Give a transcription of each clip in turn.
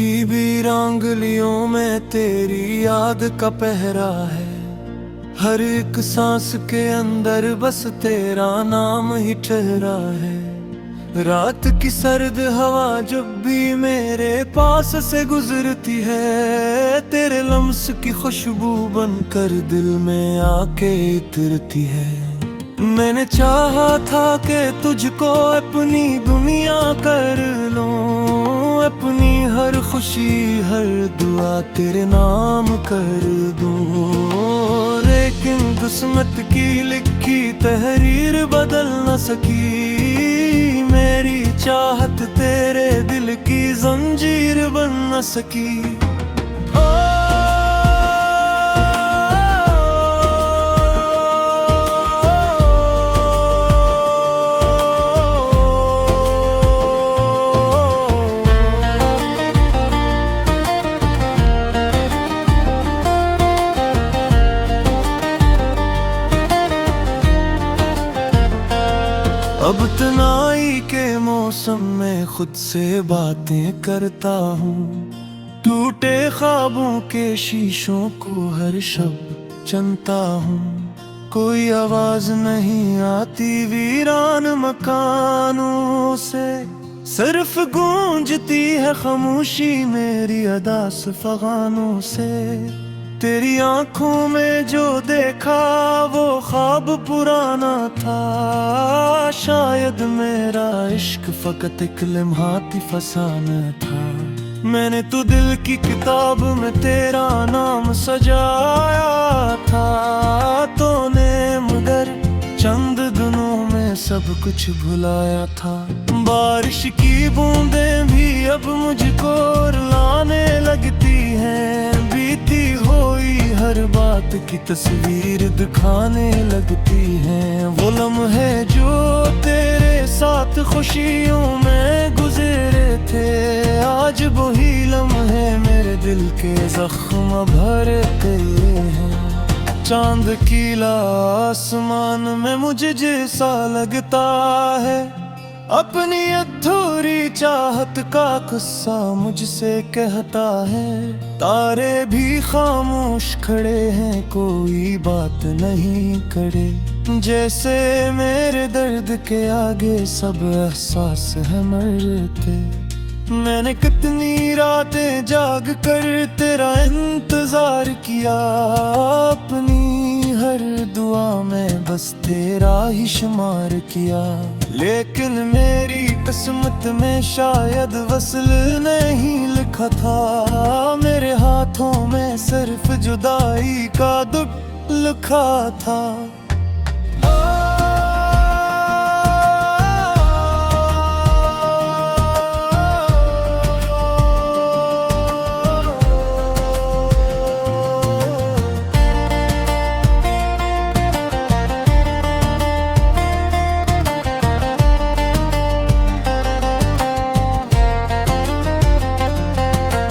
लिखी भी रंगलियों में तेरी याद का पहरा है। हर एक सांस के अंदर बस तेरा नाम ही ठहरा है। रात की सर्द हवा जब भी मेरे पास से गुजरती है, तेरे लम्स की खुशबू बनकर दिल में आके उतरती है। मैंने चाहा था कि तुझको अपनी दुनिया कर लूं, अपनी हर खुशी हर दुआ तेरे नाम कर दूं। लेकिन किस्मत की लिखी तहरीर बदल न सकी, मेरी चाहत तेरे दिल की जंजीर बन न सकी। अब तन्हाई के मौसम में खुद से बातें करता हूँ, टूटे ख्वाबों के शीशों को हर शब्द चुनता हूँ। कोई आवाज नहीं आती वीरान मकानों से, सिर्फ गूंजती है खामोशी मेरी अदास फगानों से। तेरी आंखों में जो देखा वो ख्वाब पुराना था, शायद मेरा इश्क फकत एक लम्हाती फसाना था। मैंने तो दिल की किताब में तेरा नाम सजाया था, तूने मगर चंद दिनों में सब कुछ भुलाया था। बारिश की बूंदें भी अब मुझको रुलाने लगती हैं, बीती हुई हर बात की तस्वीर दिखाने लगती हैं। वो लम्हे जो तेरे साथ खुशियों में गुजरे थे, आज वही लम्हे मेरे दिल के जख्म भरते हैं। चांद कीला आसमान में मुझे जैसा लगता है, अपनी अधूरी चाहत का गुस्सा मुझसे कहता है। तारे भी खामोश खड़े हैं, कोई बात नहीं करे, जैसे मेरे दर्द के आगे सब एहसास है मरते। मैंने कितनी रातें जाग कर तेरा इंतजार किया, अपनी हर दुआ में बस तेरा ही शुमार किया। लेकिन मेरी किस्मत में शायद वसल नहीं लिखा था, मेरे हाथों में सिर्फ जुदाई का दुख लिखा था।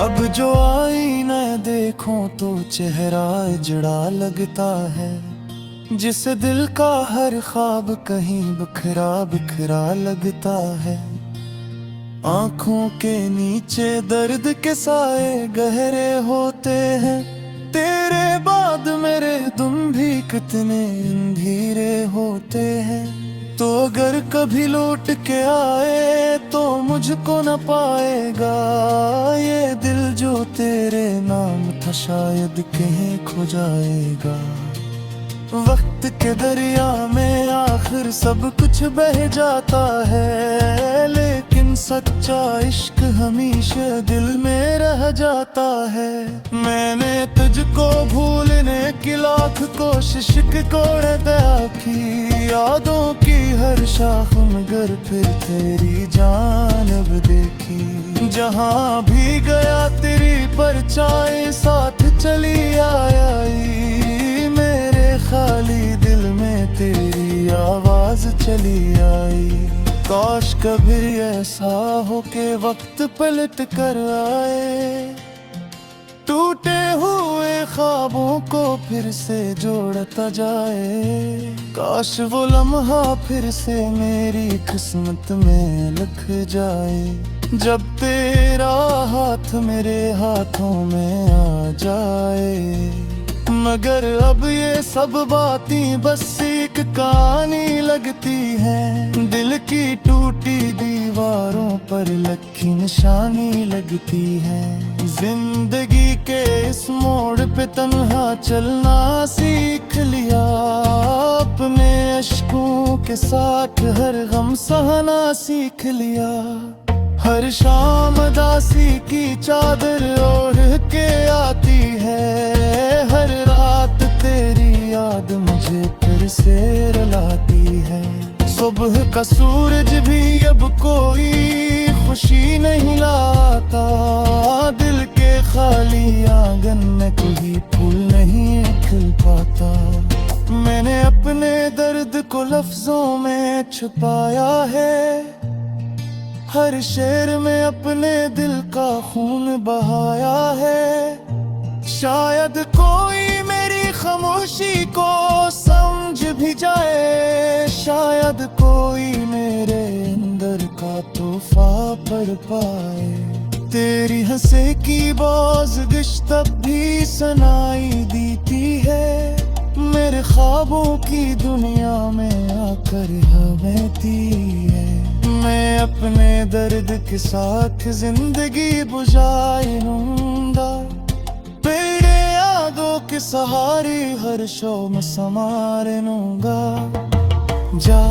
अब जो आईना देखो तो चेहरा जड़ा लगता है, जिसे दिल का हर ख्वाब कहीं बिखरा बिखरा लगता है। आंखों के नीचे दर्द के साए गहरे होते हैं, तेरे बाद मेरे दुम भी कितने अंधेरे होते हैं। तो अगर कभी लौट के आए तो मुझको न पाएगा, ये दिल जो तेरे नाम था शायद कहीं खो जाएगा। वक्त के दरिया में आखिर सब कुछ बह जाता है, लेकिन सच्चा इश्क हमेशा दिल में रह जाता है। मैंने तुझको भूलने की लाख कोशिश की, यादों की हर शाख मगर फिर तेरी जानब देखी। जहाँ भी गया तेरी परछाई साथ चली आई, मेरे खाली दिल में तेरी आवाज चली आई। काश कभी ऐसा हो के वक्त पलट कर आए, टूटे हुए ख्वाबों को फिर से जोड़ता जाए। काश वो लम्हा फिर से मेरी किस्मत में लिख जाए। जब तेरा हाथ मेरे हाथों में आ जाए, मगर अब ये सब बातें बस एक कहानी लगती है। दिल की टूटी दीवारों पर लकीर निशानी लगती है। जिंदगी के इस मोड़ पे तन्हा चलना सीख लिया, अपने अश्कों के साथ हर गम सहना सीख लिया। हर शाम दासी की चादर ओढ़ के आती है, हर रात तेरी याद मुझे फिर से रुलाती है। सुबह का सूरज भी अब कोई खुशी नहीं लाता, दिल के खाली आंगन में कोई फूल नहीं खिल पाता। मैंने अपने दर्द को लफ्जों में छुपाया है, हर शेर में अपने दिल का खून बहाया है। शायद कोई मेरी खामोशी को समझ भी जाए, शायद कोई मेरे अंदर का तूफा पढ़ पाए। तेरी हंसे की बाज़ तब भी सुनाई देती है, मेरे ख्वाबों की दुनिया में आकर हमें दी है। मैं अपने दर्द के साथ जिंदगी बुझाए लूंगा, तेरे यादों के सहारे हर शौक संवार लूंगा। जा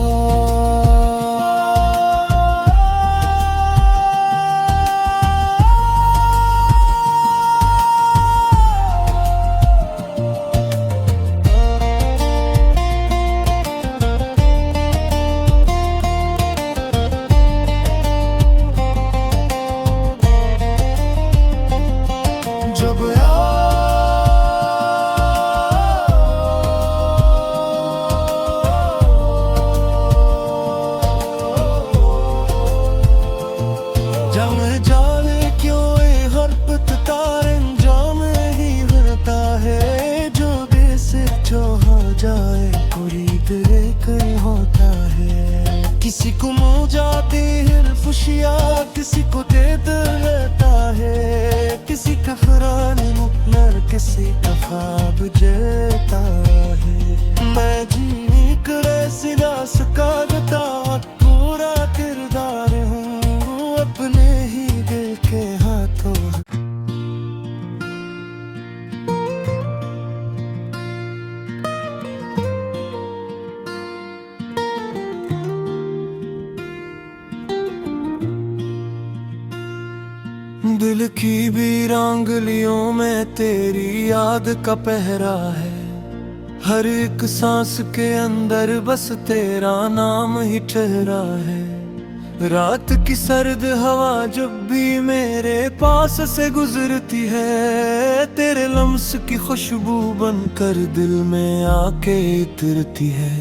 जम जाने क्यों ये हरकत तारे अंजाम ही होता है, जो देश जो हो जाए पूरी तरह कर होता है। किसी को मो जाती है खुशियाँ, किसी को दे रहता है, किसी का फरान मुकनर किसी का ख्वाब जता है। मैं जीने करे सिरा सका देता पूरा किरदार हूँ अपने ही दिल के हाथों। दिल की वीरांगलियों में तेरी याद का पहरा है, हर एक सांस के अंदर बस तेरा नाम ही ठहरा है। रात की सर्द हवा जब भी मेरे पास से गुजरती है, तेरे लम्स की खुशबू बनकर दिल में आके उतरती है।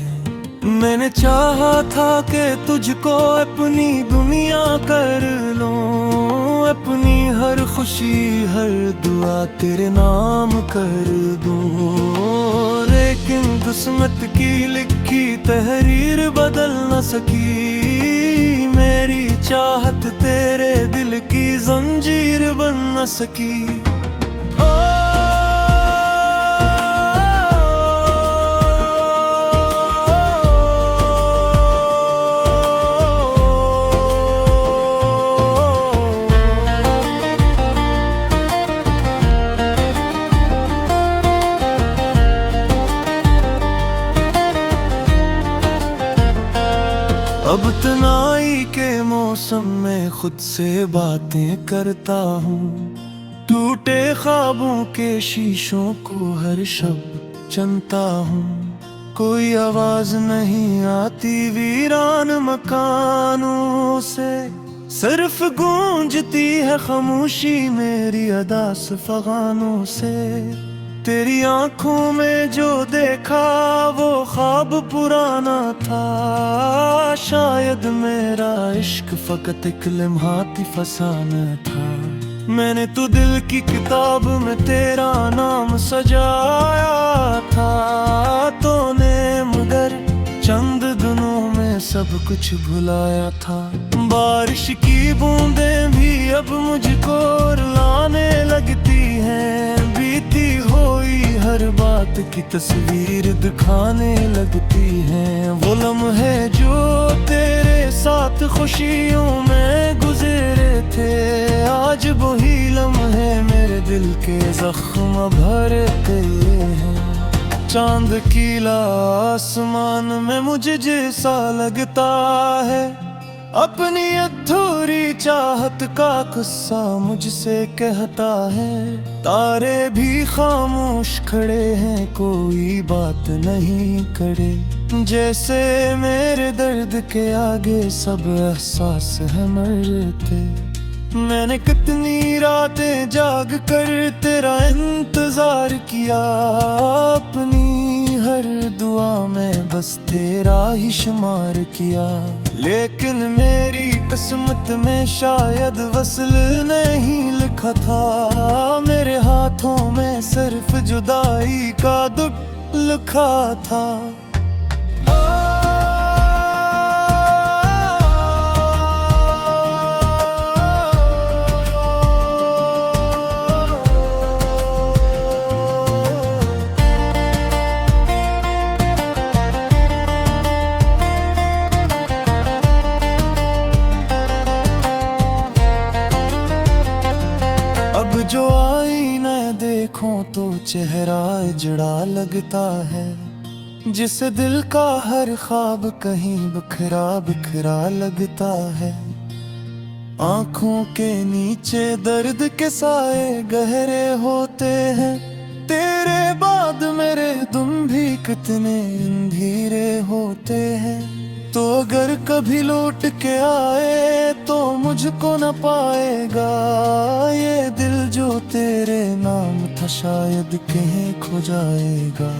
मैंने चाहा था कि तुझको अपनी दुनिया कर लूं, अपनी हर खुशी हर दुआ तेरे नाम कर दूं, लेकिन किस्मत की लिखी तहरीर बदल न सकी। मेरी चाहत तेरे दिल की जंजीर बन न सकी। अब तन्हाई के मौसम में खुद से बातें करता हूँ, टूटे ख्वाबों के शीशों को हर शब्द चुनता हूँ। कोई आवाज नहीं आती वीरान मकानों से, सिर्फ गूंजती है खामोशी मेरी अदा फगानों से। तेरी आंखों में जो देखा वो ख्वाब पुराना था, शायद मेरा इश्क फकत एक लम्हाती फसाना था। मैंने तो दिल की किताब में तेरा नाम सजाया था, तूने मगर चंद दिनों में सब कुछ भुलाया था। बारिश की बूंदें भी अब मुझको रुलाने लगती हैं, बीती हुई हर बात की तस्वीर दिखाने लगती हैं। वो लम्हे जो तेरे साथ खुशियों में गुजरे थे, आज वही लम्हे मेरे दिल के जख्म भरते हैं। चांद कीला आसमान में मुझे जैसा लगता है, अपनी अधूरी चाहत का गुस्सा मुझसे कहता है। तारे भी खामोश खड़े हैं, कोई बात नहीं करे, जैसे मेरे दर्द के आगे सब एहसास है मरते। मैंने कितनी रातें जाग कर तेरा इंतजार किया, अपनी हर दुआ में बस तेरा ही शुमार किया। लेकिन मेरी किस्मत में शायद वसल नहीं लिखा था, मेरे हाथों में सिर्फ जुदाई का दुख लिखा था। जो आईना देखो तो चेहरा जड़ा लगता है, जिसे दिल का हर ख्वाब कहीं बिखरा बिखरा लगता है। आंखों के नीचे दर्द के साए गहरे होते हैं, तेरे बाद मेरे तुम भी कितने अंधेरे होते हैं। तो अगर कभी लौट के आए तो मुझको न पाएगा, ये दिल जो तेरे नाम था शायद कहीं खो जाएगा।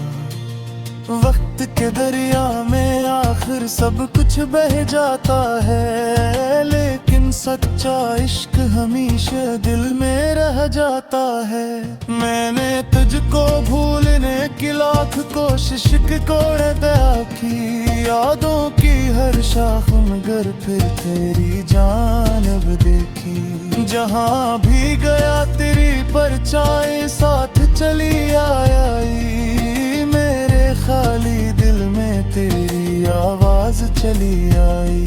वक्त के दरिया में आखिर सब कुछ बह जाता है, लेकिन सच्चा इश्क हमेशा दिल में रह जाता है। मैंने तुझको भूलने की लाख कोशिश दया की, यादों की हर शाख मगर फिर तेरी जानब देखी। जहाँ भी गया तेरी परछाई साथ चली आई, मेरे खाली दिल में तेरी आवाज चली आई।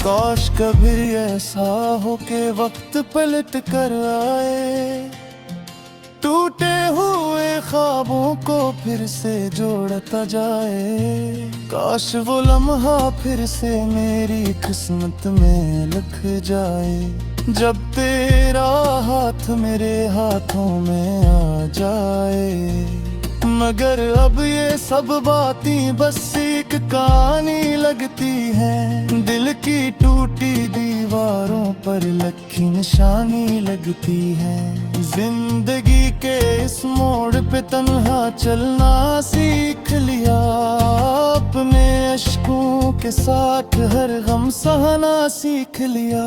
काश कभी ऐसा हो के वक्त पलट कर आए, टूटे हुए ख्वाबों को फिर से जोड़ता जाए। काश वो लम्हा फिर से मेरी किस्मत में लिख जाए, जब तेरा हाथ मेरे हाथों में आ जाए। मगर अब ये सब बातें बस एक कहानी लगती हैं, दिल की टूटी दीवारों पर लखी निशानी लगती है। जिंदगी के इस मोड़ पे तन्हा चलना सीख लिया, अपने अश्कों के साथ हर गम सहना सीख लिया।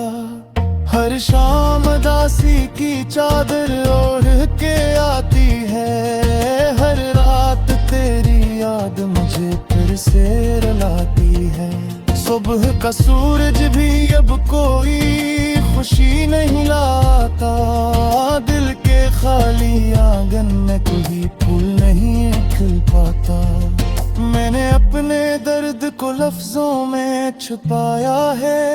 हर शाम दासी की चादर ओढ़ के आती है, हर रात तेरी याद मुझे फिर से रुलाती है। सुबह का सूरज भी अब कोई खुशी नहीं लाता, दिल के खाली आंगन में कोई फूल नहीं खिल पाता। मैंने अपने दर्द को लफ्जों में छुपाया है,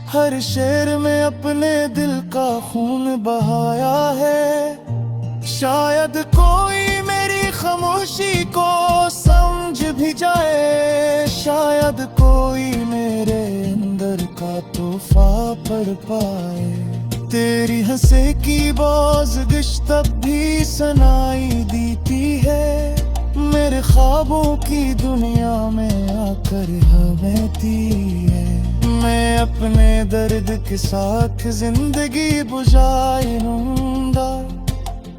हर शेर में अपने दिल का खून बहाया है। शायद कोई मेरी खामोशी को समझ भी जाए, शायद कोई मेरे अंदर का तोहफा पढ़ पाए। तेरी हंसे की बाज़ तब भी सुनाई देती है, मेरे ख्वाबों की दुनिया में आकर हमेती है। मैं अपने दर्द के साथ जिंदगी बुझाए लूंगा,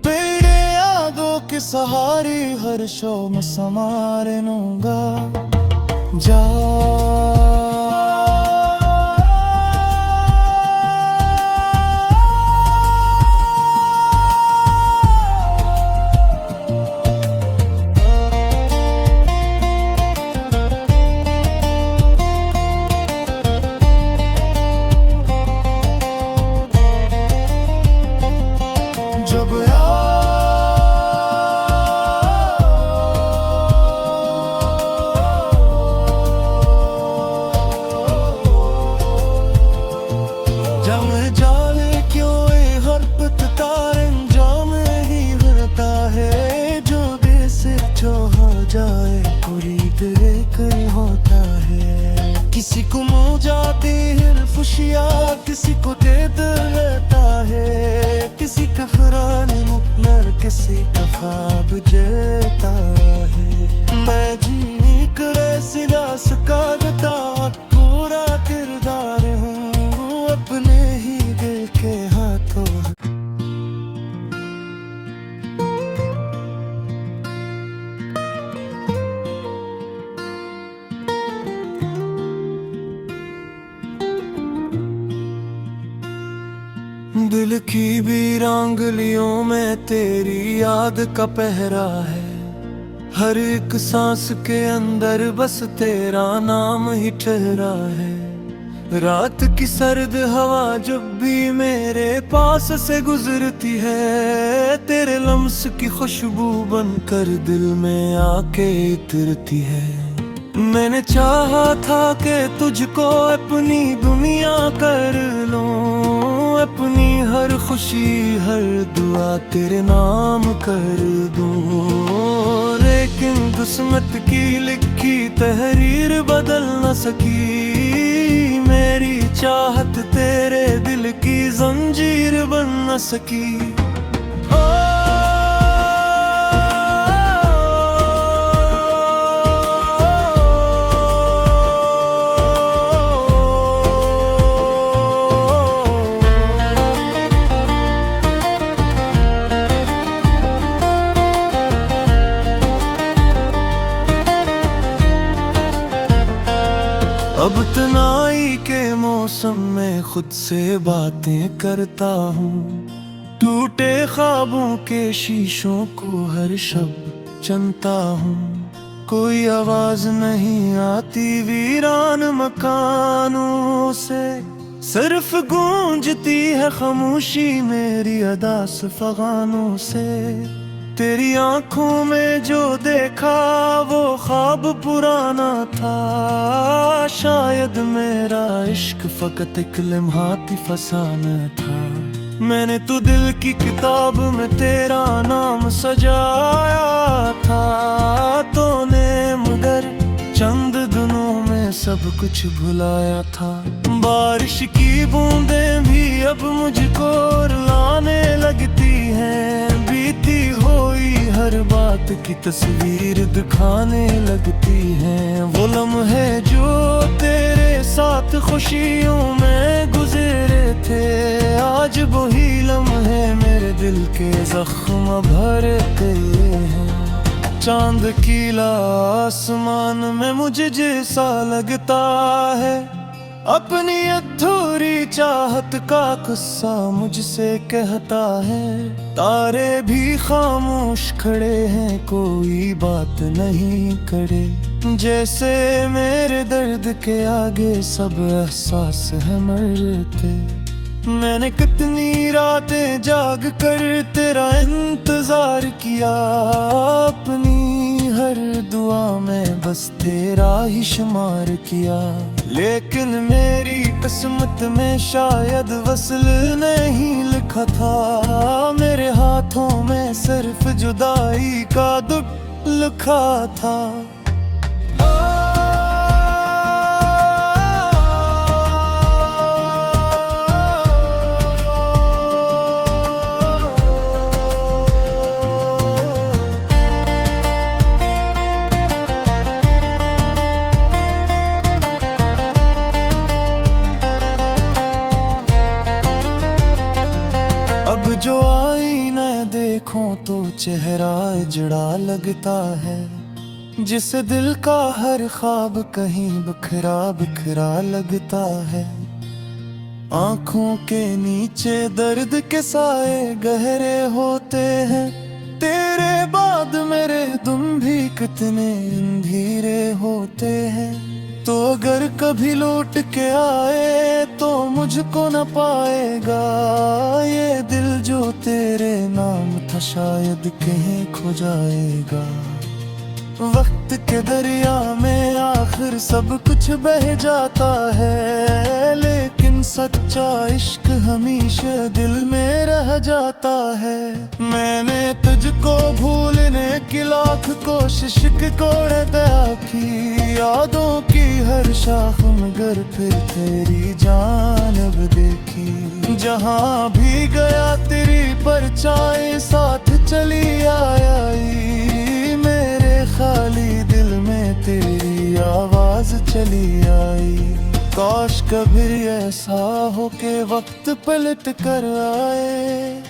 तेरे यादों के सहारे हर शौम संवार लूंगा। जा खुशियाँ किसी को दे देता है, किसी का फरान मुकनर, किसी का ख्वाब जेता है। मैं जी करे सिला सका देता पूरा किरदार हूँ अपने ही दिल के हाथों। दिल की वीरांगलियों में तेरी याद का पहरा है, हर एक सांस के अंदर बस तेरा नाम ही ठहरा है। रात की सर्द हवा जब भी मेरे पास से गुजरती है, तेरे लम्स की खुशबू बनकर दिल में आके उतरती है। मैंने चाहा था कि तुझको अपनी दुनिया कर लूं, अपनी हर खुशी हर दुआ तेरे नाम कर दूं, लेकिन किस्मत की लिखी तहरीर बदल न सकी। मेरी चाहत तेरे दिल की जंजीर बन न सकी। अब तन्हाई के मौसम में खुद से बातें करता हूँ, टूटे ख्वाबों के शीशों को हर शब्द चुनता हूँ। कोई आवाज नहीं आती वीरान मकानों से, सिर्फ गूंजती है खामोशी मेरी अदास फगानों से। तेरी आंखों में जो देखा वो ख्वाब पुराना था, शायद मेरा इश्क फकत एक लम्हाती फसाना था। मैंने तो दिल की किताब में तेरा नाम सजाया था, तूने मगर चंद दिनों में सब कुछ भुलाया था। बारिश की बूंदें भी अब मुझको रुलाने लगती हैं, बीती हुई हर बात की तस्वीर दिखाने लगती हैं। वो लम्हे जो तेरे साथ खुशियों में गुजरे थे, आज वही लम्हे मेरे दिल के जख्म भरते हैं। चांद कीला आसमान में मुझे जैसा लगता है, अपनी अधूरी चाहत का गुस्सा मुझसे कहता है। तारे भी खामोश खड़े हैं, कोई बात नहीं करे, जैसे मेरे दर्द के आगे सब एहसास है मरते। मैंने कितनी रातें जाग कर तेरा इंतजार किया, अपनी हर दुआ में बस तेरा ही शुमार किया। लेकिन मेरी किस्मत में शायद वसल नहीं लिखा था, मेरे हाथों में सिर्फ जुदाई का दुख लिखा था। अब जो आईना देखो तो चेहरा जड़ा लगता है, जिसे दिल का हर ख्वाब कहीं बिखरा बिखरा लगता है। आंखों के नीचे दर्द के साए गहरे होते हैं, तेरे बाद मेरे तुम भी कितने अंधेरे होते हैं। तो अगर कभी लौट के आए तो मुझको न पाएगा, ये दिल जो तेरे नाम था शायद कहीं खो जाएगा। वक्त के दरिया में आखिर सब कुछ बह जाता है, लेकिन सच्चा इश्क हमेशा दिल में रह जाता है। मैंने तुझको भूलने की लाख कोशिश दया की, यादों की हर शाख मगर फिर तेरी जानब देखी। जहाँ भी गया तेरी परछाई साथ चली आई, मेरे खाली दिल में तेरी आवाज चली आई। काश कभी ऐसा हो के वक्त पलट कर आए,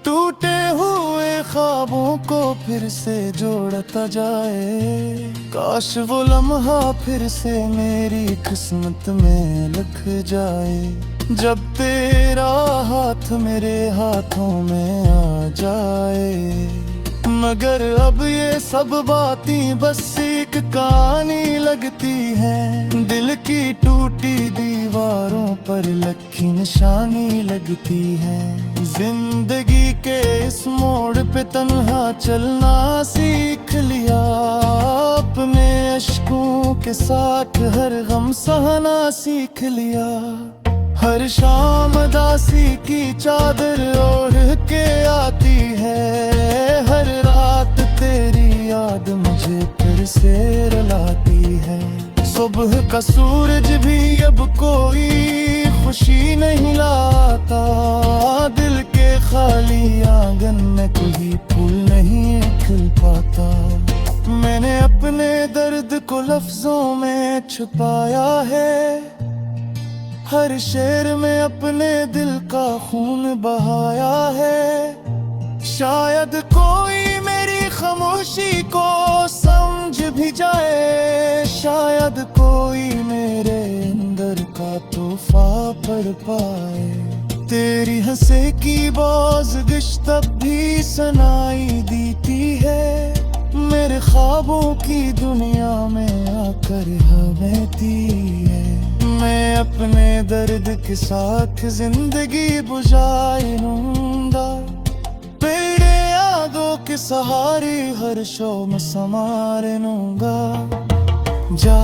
टूटे हुए ख्वाबों को फिर से जोड़ता जाए। काश वो लम्हा फिर से मेरी किस्मत में लिख जाए, जब तेरा हाथ मेरे हाथों में आ जाए। मगर अब ये सब बातें बस एक कहानी लगती हैं, दिल की टूटी दीवारों पर लखी निशानी लगती है। जिंदगी के इस मोड़ पे तन्हा चलना सीख लिया, अपने अश्कों के साथ हर गम सहना सीख लिया। हर शाम दासी की चादर ओढ़ के आती है, हर रात तेरी याद मुझे फिर से रुलाती है। सुबह का सूरज भी अब कोई खुशी नहीं लाता, दिल के खाली आंगन में कोई फूल नहीं खिल पाता। मैंने अपने दर्द को लफ्जों में छुपाया है, हर शेर में अपने दिल का खून बहाया है। शायद कोई मेरी खामोशी को समझ भी जाए, शायद कोई मेरे अंदर का तूफा पढ़ पाए। तेरी हंसे की बाज़ तब भी सुनाई देती है, मेरे ख्वाबों की दुनिया में आकर हमेती है। मैं अपने दर्द के साथ जिंदगी बुझाए लूंगा, तेरे यादों के सहारे हर शोम संवार लूंगा। जा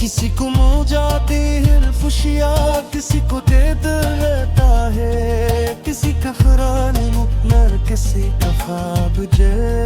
किसी को मिल जाती है खुशियाँ, किसी को दर्द रहता है, किसी का फरान मुकमर, किसी का ख्वाब जल